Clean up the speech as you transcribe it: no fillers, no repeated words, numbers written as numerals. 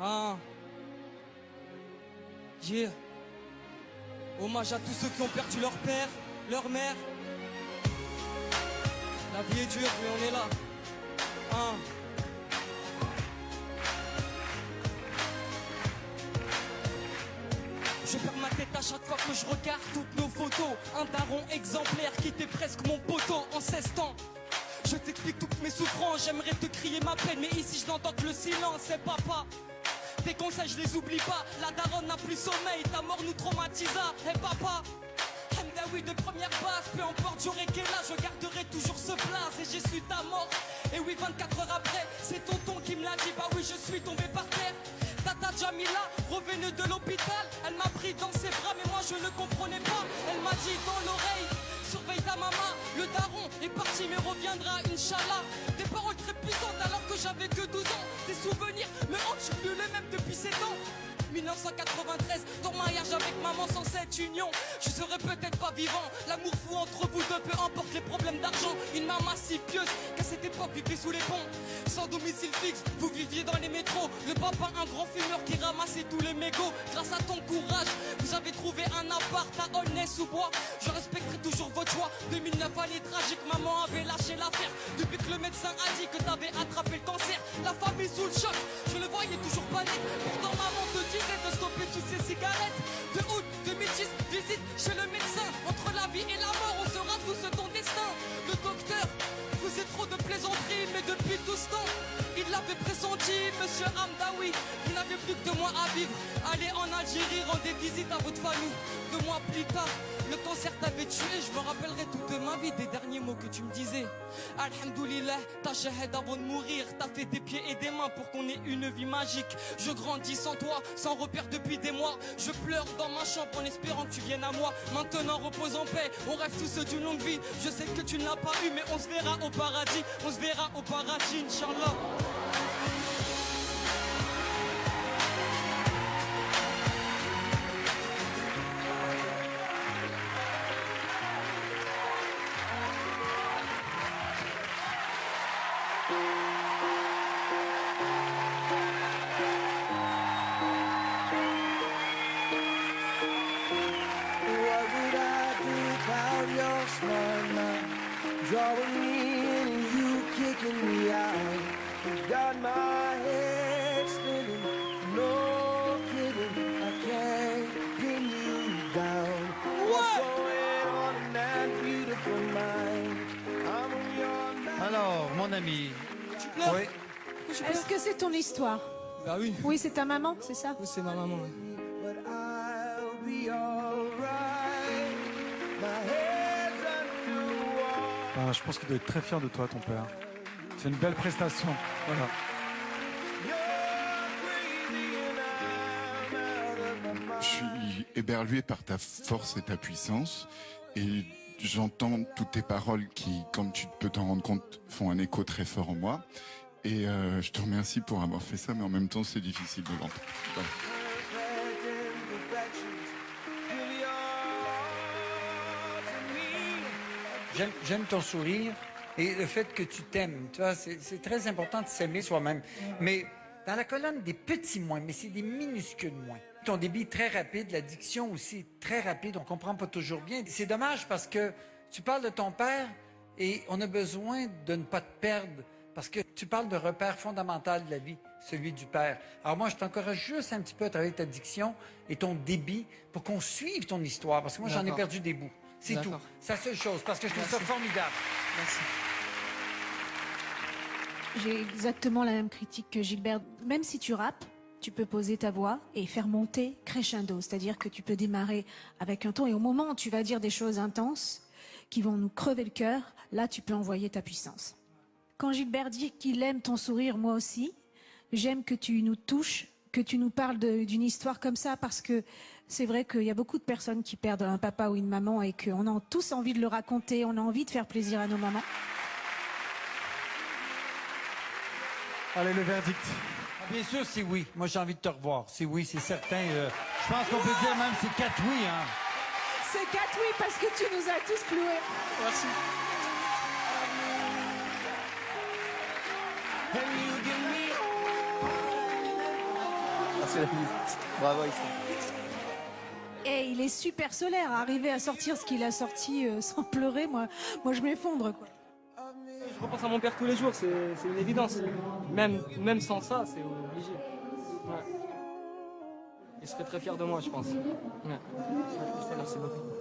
Ah. Yeah. Hommage à tous ceux qui ont perdu leur père, leur mère. La vie est dure, mais on est là. Ah. Je perds ma tête à chaque fois que je regarde toutes nos photos. Un daron exemplaire qui était presque mon poteau en 16 ans. Je t'explique toutes mes souffrances, j'aimerais te crier ma peine, mais ici je n'entends que le silence, c'est papa. Tes conseils je les oublie pas, la daronne n'a plus sommeil, ta mort nous traumatisa, et papa. Mdaoui de première base, peu importe j'aurai quel âge, je garderai toujours ce blaze et j'ai su ta mort. Et oui 24 heures après, c'est tonton qui me l'a dit, bah oui je suis tombé par terre. Tata Jamila, revenue de l'hôpital, elle m'a pris dans ses bras mais moi je ne comprenais pas. Elle m'a dit dans l'oreille, surveille ta maman, le daron est parti mais reviendra Inch'Allah. Des paroles très puissantes alors que j'avais que 12 ans. Des souvenirs me hantent, je suis plus le même depuis 7 ans. 1993, ton mariage avec maman sans cette union, je serais peut-être pas vivant. L'amour fou entre vous deux, peu importe les problèmes d'argent. Une maman si pieuse qu'à cette époque vivait sous les ponts. Sans domicile fixe, vous viviez dans les métros. Le papa un grand fumeur qui ramassait tous les mégots. Grâce à ton courage, vous avez trouvé un appart à Aulnay-sous-Bois. Je respecterai toujours votre choix. 2009 année tragique, maman avait lâché l'affaire. Depuis que le médecin a dit que t'avais attrapé le cancer, la famille sous le choc, je le voyais toujours pas net. Pourtant maman te disait de stopper toutes ces cigarettes. De août 2010, visite chez le médecin. Entre la vie et la mort, on sera tous ton destin. Le docteur faisait trop de plaisanteries, mais depuis tout ce temps, il l'avait pressenti, monsieur Hamdaoui. Vous n'avez plus que 2 mois à vivre. Allez en Algérie, rendez visite à votre famille. 2 mois plus tard, le cancer t'avait tué. Je me rappellerai toute ma vie des derniers mots que tu me disais. Alhamdoulilah, t'as shahid avant de mourir. T'as fait des pieds et des mains pour qu'on ait une vie magique. Je grandis sans toi, sans repère depuis des mois. Je pleure dans ma chambre en espérant que tu viennes à moi. Maintenant repose en paix, on rêve tous d'une longue vie. Je sais que tu ne l'as pas eu, mais on se verra au paradis. On se verra au paradis, Inch'Allah. Drawing me in and you kicking me out. You got my head spinning, no kidding, I can't pin you down. What's going on in that beautiful mind? I'm on your mind. Alors, mon ami. Tu pleures? Oui. Est-ce que c'est ton histoire? Bah oui. Oui, c'est ta maman, c'est ça? Oui, c'est ma maman. Ouais. But I'll be alright. My head's underwater. Je pense qu'il doit être très fier de toi, ton père. C'est une belle prestation. Voilà. Je suis éberlué par ta force et ta puissance. Et j'entends toutes tes paroles qui, comme tu peux t'en rendre compte, font un écho très fort en moi. Et je te remercie pour avoir fait ça, mais en même temps, c'est difficile de l'entendre. Voilà. J'aime ton sourire et le fait que tu t'aimes. Tu vois, c'est très important de s'aimer soi-même. Mais dans la colonne des petits moins, mais c'est des minuscules moins. Ton débit est très rapide, la diction aussi est très rapide, on comprend pas toujours bien. C'est dommage parce que tu parles de ton père et on a besoin de ne pas te perdre parce que tu parles de repère fondamental de la vie, celui du père. Alors moi, je t'encourage juste un petit peu à travailler ta diction et ton débit pour qu'on suive ton histoire parce que moi, j'en ai perdu des bouts. C'est tout. C'est la seule chose, parce que je trouve ça formidable. Merci. J'ai exactement la même critique que Gilbert. Même si tu rappes, tu peux poser ta voix et faire monter crescendo. C'est-à-dire que tu peux démarrer avec un ton et au moment où tu vas dire des choses intenses qui vont nous crever le cœur, là, tu peux envoyer ta puissance. Quand Gilbert dit qu'il aime ton sourire, moi aussi, j'aime que tu nous touches, que tu nous parles d'une histoire comme ça, parce que c'est vrai qu'il y a beaucoup de personnes qui perdent un papa ou une maman et qu'on a tous envie de le raconter, on a envie de faire plaisir à nos mamans. Allez, le verdict. Bien sûr, c'est oui. Moi, j'ai envie de te revoir. C'est oui, c'est certain. Je pense qu'on peut dire même c'est 4 oui. Hein. C'est 4 oui parce que tu nous as tous cloués. Merci. Merci la vie. Bravo Issa. Et il est super solaire. Arriver à sortir ce qu'il a sorti sans pleurer, moi je m'effondre, quoi. Je repense à mon père tous les jours, c'est une évidence. Même sans ça, c'est obligé. Ouais. Il serait très fier de moi, je pense. Ouais. Merci beaucoup.